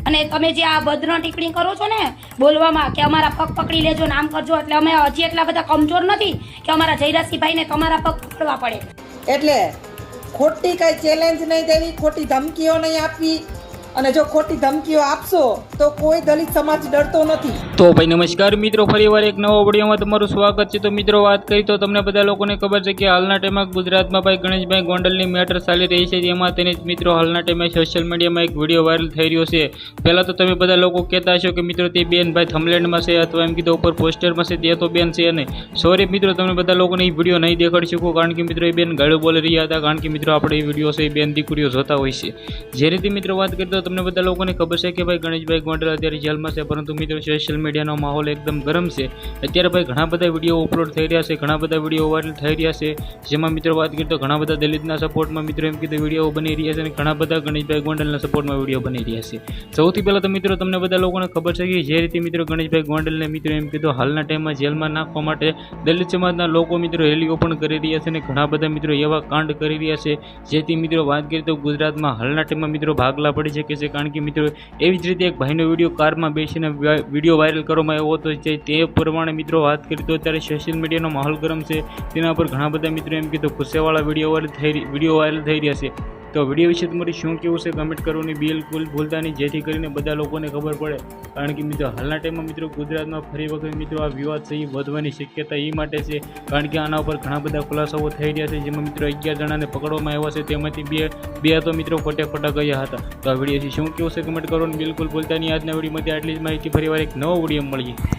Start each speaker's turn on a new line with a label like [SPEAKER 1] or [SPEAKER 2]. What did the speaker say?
[SPEAKER 1] અને તમે જે આ ભદ્ર ટીકડી કરો છો ને બોલવામાં કે અમારા પગ પકડી લેજો નામ કરજો, એટલે અમે હજી એટલા બધા કમજોર નથી કે અમારા જયરાજસિંહભાઈને તમારા પગ પકડવા પડે.
[SPEAKER 2] એટલે ખોટી કઈ ચેલેન્જ નહીં દેવી, ખોટી ધમકીઓ નહીં આપવી, અને જો ખોટી ધમકીઓ આપશો તો કોઈ દલિત સમાજ ડરતો નથી.
[SPEAKER 3] તો ભાઈ નમસ્કાર મિત્રો, ફરીવાર એક નવો વિડીયોમાં તમારું સ્વાગત છે. તો મિત્રો વાત કરી તો તમને બધા લોકોને ખબર છે કે હાલના ટાઈમમાં ગુજરાતમાં ભાઈ ગણેશભાઈ ગોંડલની મેટર ચાલી રહી છે. જેમાં તેને મિત્રો હાલના ટાઈમે સોશિયલ મીડિયામાં એક વિડીયો વાયરલ થઈ રહ્યો છે. પહેલાં તો તમે બધા લોકો કહેતા હશો કે મિત્રો તે બેન ભાઈ થંબનેલમાં છે અથવા એમ કીધું ઉપર પોસ્ટરમાં છે, તે તો બેન છે નહીં. સોરી મિત્રો, તમે બધા લોકોને એ વિડીયો નહીં દેખાડી શકું, કારણ કે મિત્રો એ બેન ગાળો બોલી રહ્યા હતા. કારણ કે મિત્રો આપણે એ વિડીયો છે એ બેન દીકરીઓ જોતા હોય છે. જે રીતે મિત્રો વાત કરી તો તમને બધા લોકોને ખબર છે કે ભાઈ ગણેશભાઈ ગોંડલ અત્યારે જેલમાં છે, પરંતુ મિત્રો સોશિયલ મીડિયાનો માહોલ એકદમ ગરમ છે. અત્યારે ભાઈ ઘણા બધા વિડીયો અપલોડ થઈ રહ્યા છે, ઘણા બધા વિડીયો વાયરલ થઈ રહ્યા છે. જેમાં મિત્રો વાત કરીએ તો ઘણા બધા દલિતના સપોર્ટમાં મિત્રો એમ કીધું વિડીયો બની રહ્યા છે, અને ઘણા બધા ગણેશભાઈ ગોંડલના સપોર્ટમાં વિડીયો બની રહ્યા છે. સૌથી પહેલાં તો મિત્રો તમને બધા લોકોને ખબર છે કે જે રીતે મિત્રો ગણેશભાઈ ગોંડલને મિત્રો એમ કીધું હાલના ટાઈમમાં જેલમાં નાખવા માટે દલિત સમાજના લોકો મિત્રો રેલીઓ પણ કરી રહ્યા છે, અને ઘણા બધા મિત્રો એવા કાંડ કરી રહ્યા છે જેથી મિત્રો વાત કરીએ તો ગુજરાતમાં હાલના ટાઈમમાં મિત્રો ભાગલા પડી શકે છે. કારણ કે મિત્રો એવી જ રીતે એક ભાઈનો વિડીયો કારમાં બેસીને વિડીયો વાયરલ કરવામાં આવ્યો હતો. તે પ્રમાણે મિત્રો વાત કરીએ તો અત્યારે સોશિયલ મીડિયાનો માહોલ ગરમ છે. તેના પર ઘણા બધા મિત્રો એમ કીધું ગુસ્સેવાળા વિડીયો વાયરલ થઈ રહ્યા છે. તો વિડીયો વિશે તમારી શું કેવું છે કમેન્ટ કરવાની બિલકુલ ભૂલતા નહીં, જેથી કરીને બધા લોકોને ખબર પડે. કારણ કે મિત્રો હાલના ટાઈમમાં મિત્રો ગુજરાતમાં ફરી વખત મિત્રો આ વિવાદ છે એ વધવાની શક્યતા એ માટે છે, કારણ કે આના ઉપર ઘણા બધા ખુલાસાઓ થઈ રહ્યા છે. જેમાં મિત્રો 11 જણાને પકડવામાં આવ્યા છે, તેમાંથી બે તો મિત્રો ખોટા ગયા હતા. તો આ વિડીયોથી શું કેવું છે કમેન્ટ કરવાનું બિલકુલ ભૂલતા નહીં. આજના વિડીયોમાંથી આટલી જ માહિતી. ફરીવાર એક નવો વિડીયો મળીએ.